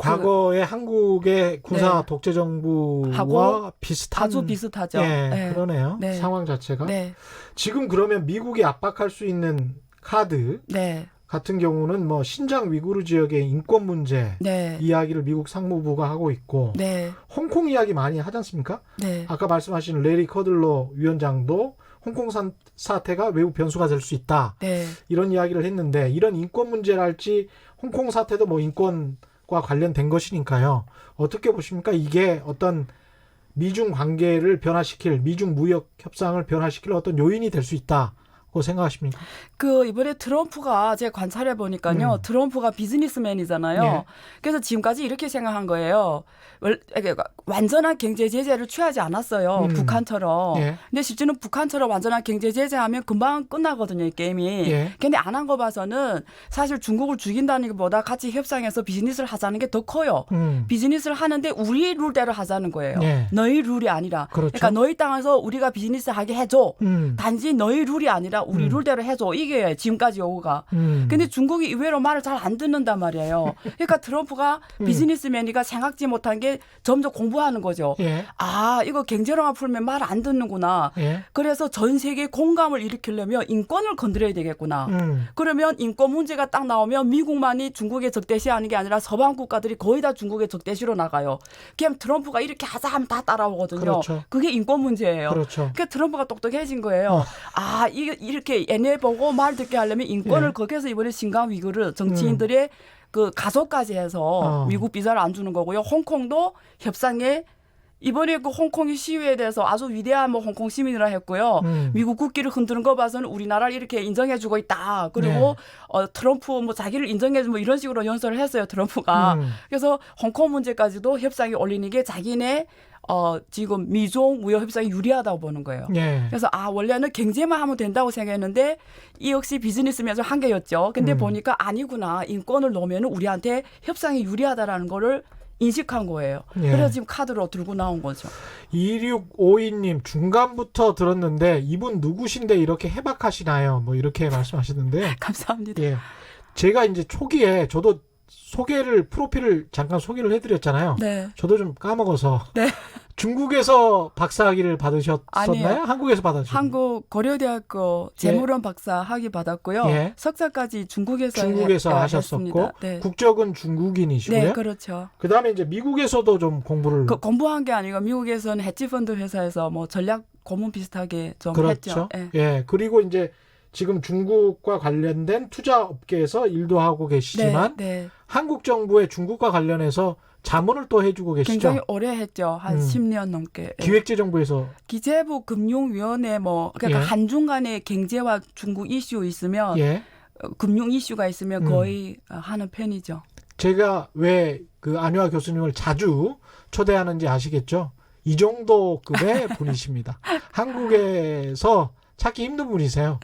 과거에 한국의 군사 네. 독재 정부와 하고 비슷한 아주 비슷하죠. 예, 네. 그러네요. 네. 상황 자체가. 네. 지금 그러면 미국이 압박할 수 있는 카드 네. 같은 경우는 뭐 신장 위구르 지역의 인권 문제 네. 이야기를 미국 상무부가 하고 있고 네. 홍콩 이야기 많이 하지 않습니까? 네. 아까 말씀하신 레리 커들러 위원장도 홍콩 사태가 외부 변수가 될 수 있다. 네. 이런 이야기를 했는데 이런 인권 문제랄지 홍콩 사태도 뭐 인권과 관련된 것이니까요. 어떻게 보십니까? 이게 어떤 미중 관계를 변화시킬, 미중 무역 협상을 변화시킬 어떤 요인이 될 수 있다고 생각하십니까? 그 이번에 트럼프가 제가 관찰해 보니까요. 트럼프가 비즈니스맨이잖아요. 예. 그래서 지금까지 이렇게 생각한 거예요. 완전한 경제 제재를 취하지 않았어요. 북한처럼. 예. 근데 실제는 북한처럼 완전한 경제 제재하면 금방 끝나거든요, 이 게임이. 예. 근데 안 한 거 봐서는 사실 중국을 죽인다는 것보다 같이 협상해서 비즈니스를 하자는 게 더 커요. 비즈니스를 하는데 우리 룰대로 하자는 거예요. 예. 너희 룰이 아니라. 그렇죠. 그러니까 너희 땅에서 우리가 비즈니스 하게 해줘. 단지 너희 룰이 아니라 아니라 우리 룰대로 해줘. 이게 지금까지 요구가. 근데 중국이 의외로 말을 잘 안 듣는단 말이에요. 그러니까 트럼프가 비즈니스맨이가 생각지 못한 게 점점 공부하는 거죠. 예. 아, 이거 경제로만 풀면 말 안 듣는구나. 예. 그래서 전 세계 공감을 일으키려면 인권을 건드려야 되겠구나. 그러면 인권 문제가 딱 나오면 미국만이 중국에 적대시하는 게 아니라 서방 국가들이 거의 다 중국에 적대시로 나가요. 그냥 트럼프가 이렇게 하자 하면 다 따라오거든요. 그렇죠. 그게 인권 문제예요. 그렇죠. 그러니까 트럼프가 똑똑해진 거예요. 아, 이렇게 얘네 보고 말 듣게 하려면 인권을 예. 거기서 이번에 신강 위구르 정치인들의 그 가속까지 해서 미국 비자를 안 주는 거고요. 홍콩도 협상에 이번에 그 홍콩의 시위에 대해서 아주 위대한 뭐 홍콩 시민이라 했고요. 미국 국기를 흔드는 거 봐서는 우리나라를 이렇게 인정해주고 있다. 그리고 트럼프 뭐 자기를 인정해주고 뭐 이런 식으로 연설을 했어요. 트럼프가. 그래서 홍콩 문제까지도 협상에 올리는 게 자기네 지금 미중 무역 협상이 유리하다고 보는 거예요. 예. 그래서 원래는 경제만 하면 된다고 생각했는데 이 역시 비즈니스면서 한계였죠. 근데 보니까 아니구나. 인권을 놓으면 우리한테 협상이 유리하다라는 거를 인식한 거예요. 예. 그래서 지금 카드로 들고 나온 거죠. 2652님 중간부터 들었는데 이분 누구신데 이렇게 해박하시나요? 뭐 이렇게 말씀하시는데 감사합니다. 예. 제가 이제 초기에 저도 프로필을 잠깐 소개를 해드렸잖아요. 네. 저도 좀 까먹어서. 네. 중국에서 박사학위를 받으셨었나요? 아니에요. 한국에서 받으셨나요? 한국 고려대학교 재무론 박사 학위 받았고요. 예. 석사까지 중국에서 하셨었고 했습니다. 네. 국적은 중국인이시고요. 네, 그렇죠. 그다음에 이제 미국에서도 좀 공부를 공부한 게 아니고 미국에서는 헤지펀드 회사에서 뭐 전략 고문 비슷하게 좀 그렇죠. 했죠. 예. 예. 그리고 이제 지금 중국과 관련된 투자 업계에서 일도 하고 계시지만 네. 한국 정부의 중국과 관련해서 자문을 또 해주고 계시죠. 굉장히 오래 했죠. 한 10년 넘게. 예. 기획재정부에서 기재부 금융위원회 뭐 그러니까 예. 한중 간의 경제와 중국 이슈 있으면 예. 금융 이슈가 있으면 거의 하는 편이죠. 제가 왜 그 안유아 교수님을 자주 초대하는지 아시겠죠? 이 정도 급의 분이십니다. 한국에서 찾기 힘든 분이세요.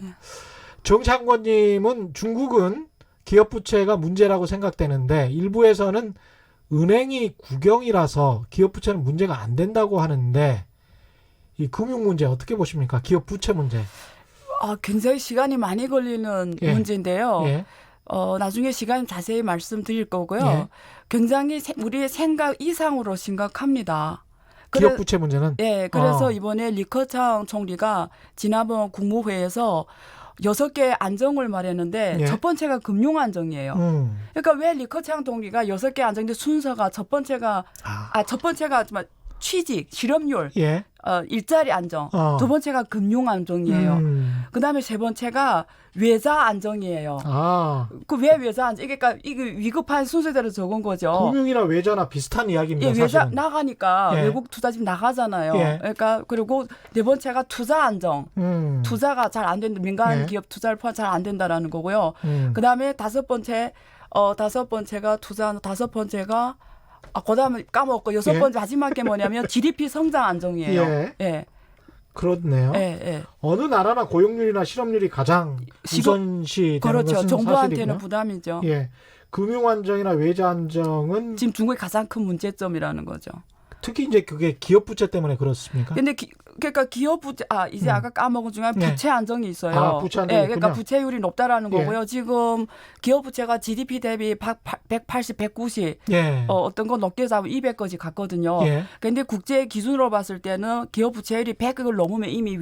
정창권님은 중국은 기업 부채가 문제라고 생각되는데 일부에서는 은행이 국영이라서 기업 부채는 문제가 안 된다고 하는데 이 금융 문제 어떻게 보십니까? 기업 부채 문제. 굉장히 시간이 많이 걸리는 예. 문제인데요. 예. 나중에 시간 자세히 말씀드릴 거고요. 예. 굉장히 우리의 생각 이상으로 심각합니다. 기업 부채 문제는 예, 그래서 이번에 리커창 총리가 지난번 국무회의에서 6개 안정을 말했는데 예. 첫 번째가 금융 안정이에요. 그러니까 왜 리커창 총리가 6개 안정인데 순서가 첫 번째가 취직, 실업률, 예. 일자리 안정. 두 번째가 금융 안정이에요. 그다음에 세 번째가 외자 안정이에요. 그 왜 외자 안정? 그러니까 이게 위급한 순서대로 적은 거죠. 금융이나 외자나 비슷한 이야기입니다. 예, 외자 사실은. 나가니까 예. 외국 투자집 나가잖아요. 예. 그러니까 그리고 네 번째가 투자 안정. 투자가 잘 안 된다. 민간 예. 기업 투자를 잘 안 된다라는 거고요. 그다음에 다섯 번째가 그다음에 까먹었고 여섯 예. 번째 마지막 게 뭐냐면 GDP 성장 안정이에요. 예. 예. 그렇네요. 예, 예. 어느 나라나 고용률이나 실업률이 가장 우선시 되는 그렇죠. 것은 정부한테는 사실이고요. 부담이죠. 예. 금융 안정이나 외자 안정은 지금 중국의 가장 큰 문제점이라는 거죠. 특히 이제 그게 기업 부채 때문에 그렇습니까? 근데 그러니까 기업 부채 이제 아까 까먹은 중에 네. 부채 안정이 있어요. 부채 안정이 예, 그러니까 있군요. 부채율이 높다라는 예. 거고요. 지금 기업 부채가 GDP 대비 180, 190 예. 어떤 건 높게 잡으면 200까지 갔거든요. 예. 근데 국제 기준으로 봤을 때는 기업 부채율이 100을 넘으면 이미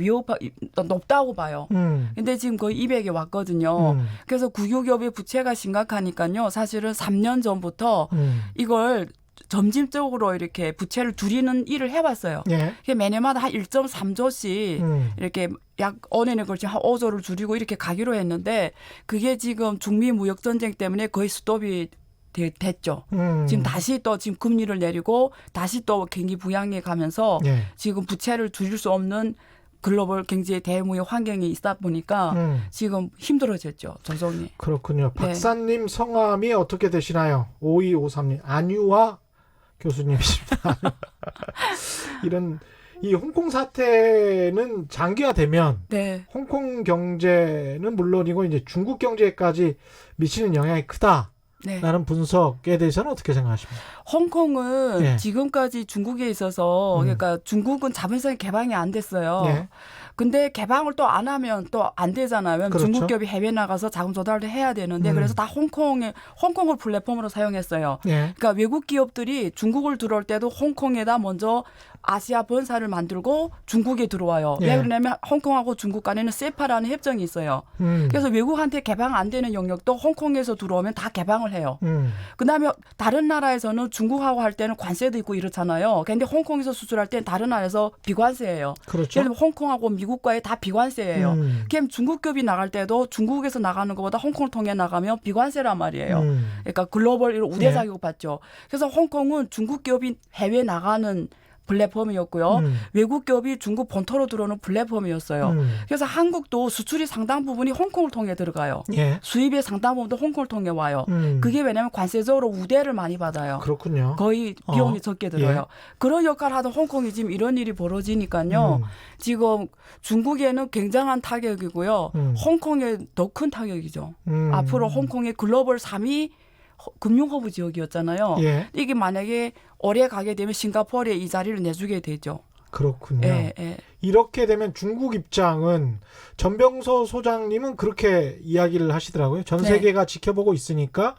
높다고 봐요. 근데 지금 거의 200에 왔거든요. 그래서 국유기업의 부채가 심각하니까요. 사실은 3년 전부터 이걸 점진적으로 이렇게 부채를 줄이는 일을 해왔어요. 예. 매년마다 한 1.3조씩 이렇게 약 언행에 걸쳐 한 5조를 줄이고 이렇게 가기로 했는데 그게 지금 중미 무역 전쟁 때문에 거의 스톱이 됐죠. 지금 다시 또 지금 금리를 내리고 다시 또 경기 부양해 가면서 예. 지금 부채를 줄일 수 없는 글로벌 경제 대무역 환경이 있다 보니까 지금 힘들어졌죠. 조정이. 그렇군요. 네. 박사님 성함이 어떻게 되시나요? 5253님. 안유아 교수님이십니다. 이런 이 홍콩 사태는 장기화되면 네. 홍콩 경제는 물론이고 이제 중국 경제까지 미치는 영향이 크다라는 네. 분석에 대해서는 어떻게 생각하십니까? 홍콩은 예. 지금까지 중국에 있어서 그러니까 중국은 자본시장이 개방이 안 됐어요. 예. 근데 개방을 또 안 하면 또 안 되잖아요. 왜냐면 그렇죠. 중국 기업이 해외 나가서 자금 조달도 해야 되는데 그래서 다 홍콩을 플랫폼으로 사용했어요. 예. 그러니까 외국 기업들이 중국을 들어올 때도 홍콩에다 먼저 아시아 본사를 만들고 중국에 들어와요. 예. 왜 그러냐면 홍콩하고 중국 간에는 세파라는 협정이 있어요. 그래서 외국한테 개방 안 되는 영역도 홍콩에서 들어오면 다 개방을 해요. 그다음에 다른 나라에서는 중국하고 할 때는 관세도 있고 이렇잖아요. 그런데 홍콩에서 수출할 때는 다른 나라에서 비관세예요. 그렇죠. 예를 들면 홍콩하고 미국과의 다 비관세예요. 그럼 중국 기업이 나갈 때도 중국에서 나가는 것보다 홍콩을 통해 나가면 비관세란 말이에요. 그러니까 글로벌 우대 네. 자격 받죠. 그래서 홍콩은 중국 기업이 해외 나가는 플랫폼이었고요. 외국 기업이 중국 본토로 들어오는 플랫폼이었어요. 그래서 한국도 수출이 상당 부분이 홍콩을 통해 들어가요. 예. 수입의 상당 부분도 홍콩을 통해 와요. 그게 왜냐하면 관세적으로 우대를 많이 받아요. 그렇군요. 거의 비용이 적게 들어요. 예. 그런 역할을 하던 홍콩이 지금 이런 일이 벌어지니까요. 지금 중국에는 굉장한 타격이고요. 홍콩에 더 큰 타격이죠. 앞으로 홍콩의 글로벌 3위 금융허브 지역이었잖아요. 예. 이게 만약에 올해 가게 되면 싱가포르에 이 자리를 내주게 되죠. 그렇군요. 예, 예. 이렇게 되면 중국 입장은 전병서 소장님은 그렇게 이야기를 하시더라고요. 전 네. 세계가 지켜보고 있으니까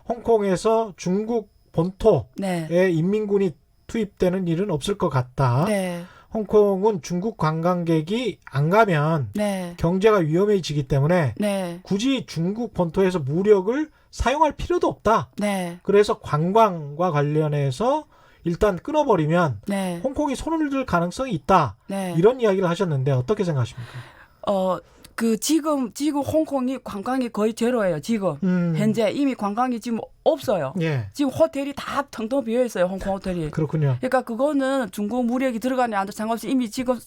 홍콩에서 중국 본토에 네. 인민군이 투입되는 일은 없을 것 같다. 네. 홍콩은 중국 관광객이 안 가면 네. 경제가 위험해지기 때문에 네. 굳이 중국 본토에서 무력을 사용할 필요도 없다. 네. 그래서 그래서 관광과 관련해서 일단 끊어버리면 네. 홍콩이 손을 들 가능성이 있다. 네. 이런 이야기를 하셨는데 어떻게 생각하십니까? 지금 홍콩이 관광이 거의 제로예요. 지금 현재 이미 관광이 지금 없어요. 예, 지금 호텔이 다 텅텅 비어 있어요. 홍콩 호텔이. 그렇군요. 그러니까 그거는 중국 무력이 들어가냐 안 들어가냐 상관없이 이미 지금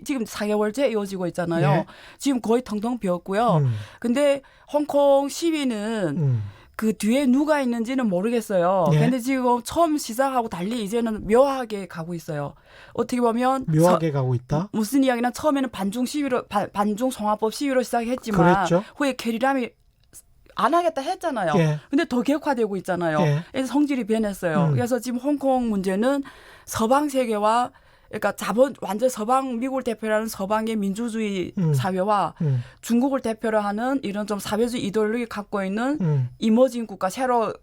지금 4개월째 이어지고 있잖아요. 예. 지금 거의 텅텅 비었고요. 근데 홍콩 시위는 그 뒤에 누가 있는지는 모르겠어요. 예. 근데 지금 처음 시작하고 달리 이제는 묘하게 가고 있어요. 어떻게 보면 묘하게 가고 있다. 무슨 이야기나 처음에는 반중 시위로 반중 송화법 시위로 시작했지만 그랬죠. 후에 캐리람이 안 하겠다 했잖아요. 예. 근데 더 격화되고 있잖아요. 예. 그래서 성질이 변했어요. 그래서 지금 홍콩 문제는 서방 세계와 그러니까 완전 서방 미국을 대표로 하는 서방의 민주주의 사회와 중국을 대표로 하는 이런 좀 사회주의 이데올로기 갖고 있는 이머징 국가 새로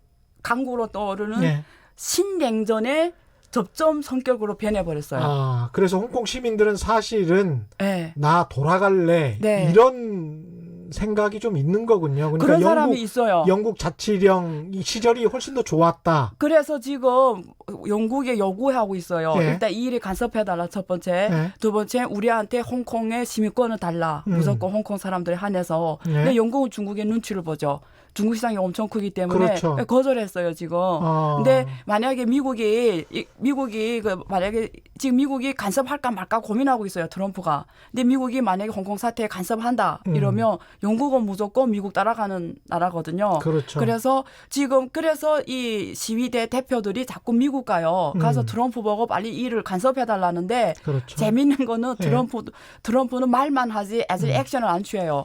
강국으로 떠오르는 예. 신냉전의 접점 성격으로 변해버렸어요. 아, 그래서 홍콩 시민들은 사실은 네. 나 돌아갈래 네. 이런 생각이 좀 있는 거군요. 그러니까 그런 사람이 있어요. 영국 자치령 이 시절이 훨씬 더 좋았다. 그래서 지금 영국에 요구하고 있어요. 예. 일단 이 일에 간섭해달라 첫 번째. 예. 두 번째 우리한테 홍콩의 시민권을 달라. 무조건 홍콩 사람들에 한해서. 예. 근데 영국은 중국의 눈치를 보죠. 중국 시장이 엄청 크기 때문에 그렇죠. 거절했어요 지금. 근데 만약에 미국이 만약에 지금 미국이 간섭할까 말까 고민하고 있어요 트럼프가. 근데 미국이 만약에 홍콩 사태에 간섭한다 이러면 영국은 무조건 미국 따라가는 나라거든요. 그렇죠. 그래서 이 시위대 대표들이 자꾸 미국 가요. 가서 트럼프 보고 빨리 이 일을 간섭해달라는데 그렇죠. 재밌는 거는 예. 트럼프는 말만 하지 아직 액션을 안 취해요.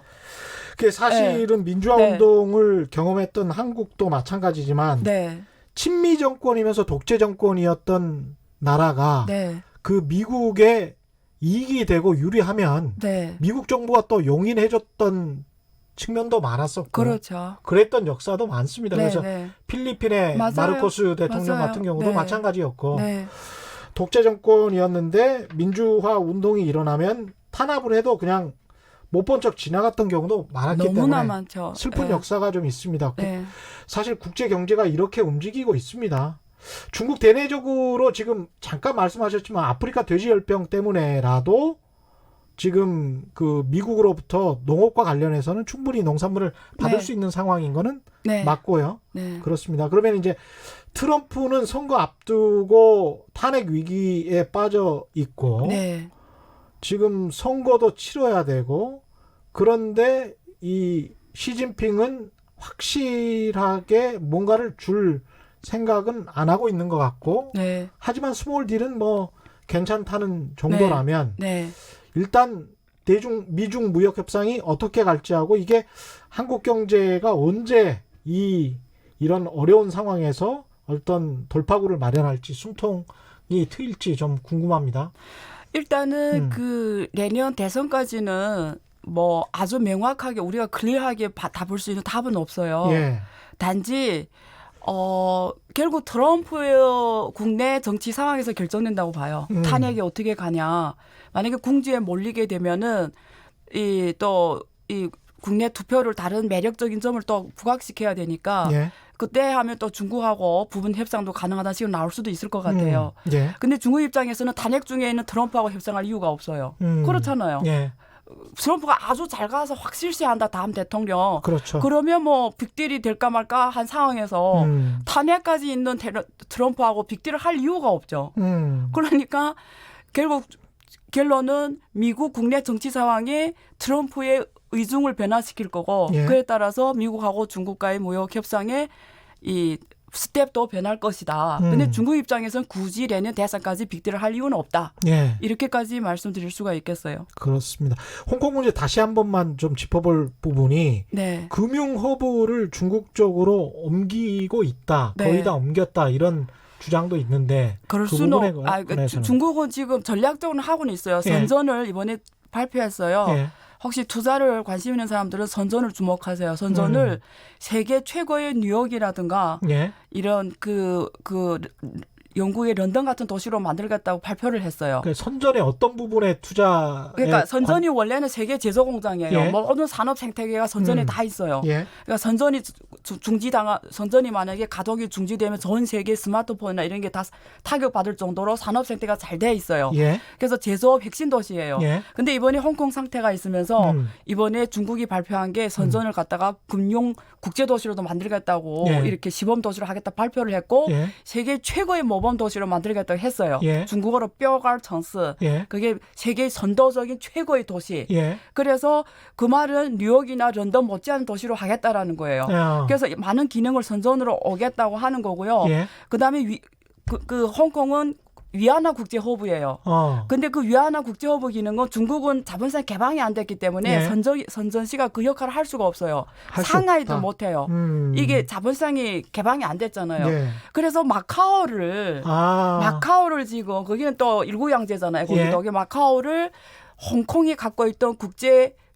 그게 사실은 민주화 네. 운동을 경험했던 한국도 마찬가지지만 네, 친미 정권이면서 독재 정권이었던 나라가 네, 그 미국의 이익이 되고 유리하면 네. 미국 정부가 또 용인해줬던 측면도 많았었고 그렇죠. 그랬던 역사도 많습니다. 네, 그래서 네. 필리핀의 맞아요. 마르코스 대통령 맞아요. 같은 경우도 네. 마찬가지였고 네. 독재 정권이었는데 민주화 운동이 일어나면 탄압을 해도 그냥 못 본 척 지나갔던 경우도 많았기 너무나 때문에 많죠. 슬픈 네. 역사가 좀 있습니다. 네. 사실 국제 경제가 이렇게 움직이고 있습니다. 중국 대내적으로 지금 잠깐 말씀하셨지만 아프리카 돼지열병 때문에라도 지금 그 미국으로부터 농업과 관련해서는 충분히 농산물을 받을 네. 수 있는 상황인 거는 네. 맞고요. 네. 그렇습니다. 그러면 이제 트럼프는 선거 앞두고 탄핵 위기에 빠져 있고 네. 지금 선거도 치러야 되고 그런데 이 시진핑은 확실하게 뭔가를 줄 생각은 안 하고 있는 것 같고 네. 하지만 스몰 딜은 뭐 괜찮다는 정도라면 네. 일단 미중 무역 협상이 어떻게 갈지 하고 이게 한국 경제가 언제 이런 어려운 상황에서 어떤 돌파구를 마련할지 숨통이 트일지 좀 궁금합니다. 일단은 그 내년 대선까지는 뭐 아주 명확하게 우리가 클리어하게 답을 수 있는 답은 없어요. 예. 단지 결국 트럼프의 국내 정치 상황에서 결정된다고 봐요. 탄핵이 어떻게 가냐. 만약에 궁지에 몰리게 되면은 이 국내 투표를 다른 매력적인 점을 또 부각시켜야 되니까 예. 그때 하면 또 중국하고 부분 협상도 가능하다는 식으로 나올 수도 있을 것 같아요. 예. 근데 중국 입장에서는 탄핵 중에 있는 트럼프하고 협상할 이유가 없어요. 그렇잖아요. 예. 트럼프가 아주 잘 가서 확실시한다 다음 대통령. 그렇죠. 그러면 뭐 빅딜이 될까 말까 한 상황에서 탄핵까지 있는 트럼프하고 빅딜을 할 이유가 없죠. 그러니까 결국 결론은 미국 국내 정치 상황이 트럼프의 의중을 변화시킬 거고 예. 그에 따라서 미국하고 중국과의 무역 협상에 이 스텝도 변할 것이다. 근데 중국 입장에서는 굳이 내년 대선까지 빅딜을 할 이유는 없다. 예. 이렇게까지 말씀드릴 수가 있겠어요. 그렇습니다. 홍콩 문제 다시 한 번만 좀 짚어볼 부분이 네. 금융 허브를 중국 쪽으로 옮기고 있다. 네. 거의 다 옮겼다. 이런 주장도 있는데 그럴 그 수는 부분에 관해서는. 중국은 지금 전략적으로 하고는 있어요. 예. 선전을 이번에 발표했어요. 예. 혹시 투자를 관심 있는 사람들은 선전을 주목하세요. 선전을 세계 최고의 뉴욕이라든가 예. 이런 그 영국의 런던 같은 도시로 만들겠다고 발표를 했어요. 그 선전의 어떤 부분에 투자? 그러니까 선전이 원래는 세계 제조 공장이에요. 예. 모든 산업 생태계가 선전에 다 있어요. 예. 그러니까 선전이 선전이 만약에 가동이 중지되면 전 세계 스마트폰이나 이런 게 다 타격받을 정도로 산업 생태가 잘 돼 있어요. 예. 그래서 제조업 핵심 도시예요. 예. 근데 이번에 홍콩 상태가 있으면서 이번에 중국이 발표한 게 선전을 갖다가 금융 국제 도시로도 만들겠다고 예. 이렇게 시범 도시로 하겠다 발표를 했고 예. 세계 최고의 모범 도시로 만들겠다고 했어요. 예. 중국어로 뼈갈 청스. 예. 그게 세계 선도적인 최고의 도시. 예. 그래서 그 말은 뉴욕이나 런던 못지않은 도시로 하겠다라는 거예요. 야. 그래서 많은 기능을 선전으로 오겠다고 하는 거고요. 예. 그다음에 그 홍콩은 위안화 국제 허브예요. 근데 그 위안화 국제 허브 기능은 중국은 자본시장 개방이 안 됐기 때문에 예. 선전시가 그 역할을 할 수가 없어요. 할수 상하이도 없다. 못해요. 이게 자본시장이 개방이 안 됐잖아요. 예. 그래서 마카오를 지금 거기는 또 일국양제잖아요. 거기도 예. 거기 마카오를 홍콩이 갖고 있던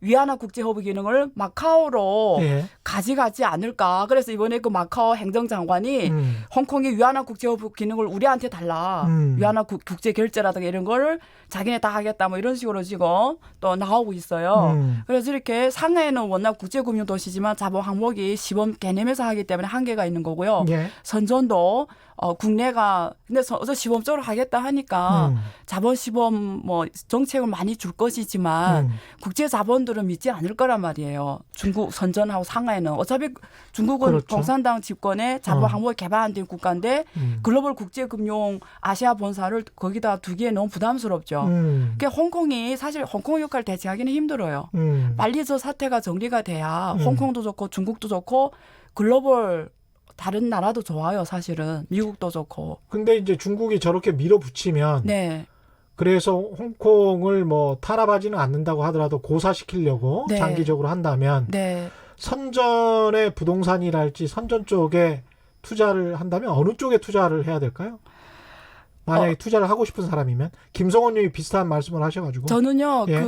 위안화 국제 허브 기능을 마카오로 예. 가져가지 않을까. 그래서 이번에 그 마카오 행정장관이 홍콩이 위안화 국제 허브 기능을 우리한테 달라. 위안화 국제 결제라든가 이런 거를 자기네 다 하겠다. 뭐 이런 식으로 지금 또 나오고 있어요. 그래서 이렇게 상하이는 워낙 국제금융 도시지만 자본 항목이 시범 개념에서 하기 때문에 한계가 있는 거고요. 예. 선전도 국내가 근데 어서 시범적으로 하겠다 하니까 자본 시범 뭐 정책을 많이 줄 것이지만 국제 자본들은 믿지 않을 거란 말이에요. 중국 선전하고 상하이는 어차피 중국은 그렇죠. 공산당 집권에 자본 항목이 개발 안 된 국가인데 글로벌 국제금융 아시아 본사를 거기다 두기에 너무 부담스럽죠. 그러니까 홍콩이 사실 홍콩 역할을 대체하기는 힘들어요. 빨리 저 사태가 정리가 돼야 홍콩도 좋고 중국도 좋고 글로벌 다른 나라도 좋아요, 사실은. 미국도 좋고. 근데 이제 중국이 저렇게 밀어붙이면 네. 그래서 홍콩을 뭐 탄압하지는 않는다고 하더라도 고사시키려고 네. 장기적으로 한다면 네. 선전의 부동산이랄지 선전 쪽에 투자를 한다면 어느 쪽에 투자를 해야 될까요? 만약에 투자를 하고 싶은 사람이면 김성원 님이 비슷한 말씀을 하셔가지고 저는요, 예.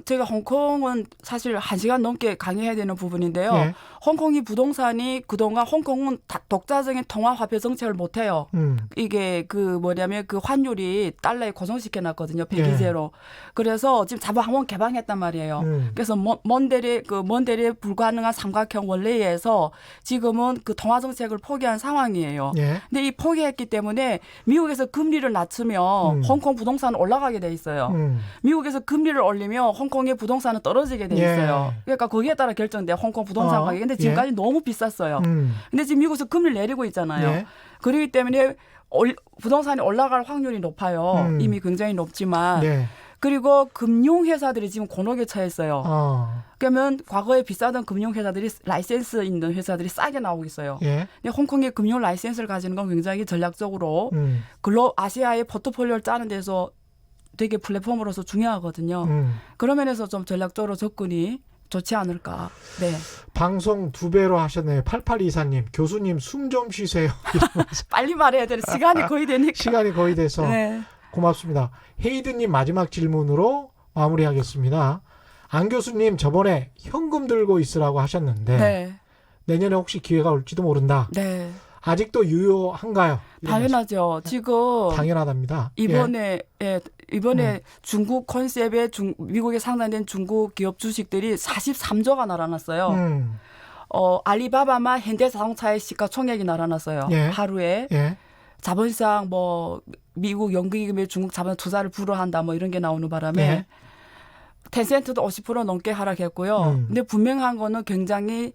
제가 홍콩은 사실 1시간 넘게 강의해야 되는 부분인데요. 예. 홍콩이 부동산이 그동안 홍콩은 독자적인 통화 화폐 정책을 못 해요. 이게 그 환율이 달러에 고정시켜 놨거든요. 배기제로. 그래서 지금 자본 항목 개방했단 말이에요. 그래서 먼 대리에 불가능한 삼각형 원래에서 지금은 그 통화 정책을 포기한 상황이에요. 예. 근데 이 포기했기 때문에 미국에서 금리를 낮추면 홍콩 부동산은 올라가게 돼 있어요. 미국에서 금리를 올리면 홍콩의 부동산은 떨어지게 돼 있어요. 예. 그러니까 거기에 따라 결정돼요. 홍콩 부동산 가격이. 근데 지금까지 너무 비쌌어요. 근데 지금 미국에서 금리를 내리고 있잖아요. 예. 그렇기 때문에 부동산이 올라갈 확률이 높아요. 이미 굉장히 높지만. 예. 그리고 금융회사들이 지금 곤혹에 처했어요. 그러면 과거에 비싸던 금융회사들이 라이센스 있는 회사들이 싸게 나오고 있어요. 예. 근데 홍콩의 금융 라이센스를 가지는 건 굉장히 전략적으로 아시아의 포트폴리오를 짜는 데서 되게 플랫폼으로서 중요하거든요. 그런 면에서 좀 전략적으로 접근이 좋지 않을까. 네. 방송 2배로 하셨네요. 8824님 교수님 숨 좀 쉬세요. 빨리 말해야 되는 시간이 거의 되니까. 시간이 거의 돼서 네. 고맙습니다. 헤이드님 마지막 질문으로 마무리하겠습니다. 안 교수님 저번에 현금 들고 있으라고 하셨는데 네. 내년에 혹시 기회가 올지도 모른다. 네. 아직도 유효한가요? 이런 당연하죠. 지금 말씀. 당연하다입니다. 이번에 중국 컨셉의 미국에 상장된 중국 기업 주식들이 43조가 날아났어요. 알리바바만 현대자동차의 시가총액이 날아났어요. 예. 하루에. 예. 자본시장 뭐 미국 연기금의 중국 자본 투자를 불허한다 뭐 이런 게 나오는 바람에 예. 텐센트도 50% 넘게 하락했고요. 근데 분명한 거는 굉장히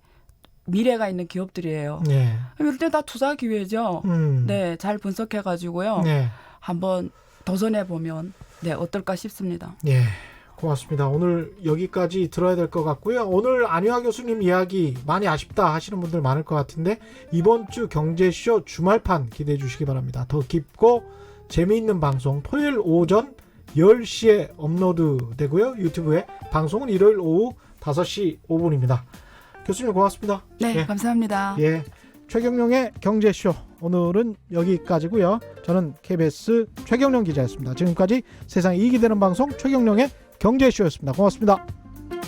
미래가 있는 기업들이에요. 예. 이럴 때 다 투자 기회죠. 네, 잘 분석해 가지고요. 네. 한번 도전해 보면 네, 어떨까 싶습니다. 예. 고맙습니다. 오늘 여기까지 들어야 될 것 같고요. 오늘 안유아 교수님 이야기 많이 아쉽다 하시는 분들 많을 것 같은데 이번 주 경제쇼 주말판 기대해 주시기 바랍니다. 더 깊고 재미있는 방송 토요일 오전 10시에 업로드 되고요. 유튜브에 방송은 일요일 오후 5시 5분입니다. 교수님 고맙습니다. 네, 예. 감사합니다. 예. 최경영의 경제쇼 오늘은 여기까지고요. 저는 KBS 최경영 기자였습니다. 지금까지 세상에 이익이 되는 방송 최경영의 경제쇼였습니다. 고맙습니다.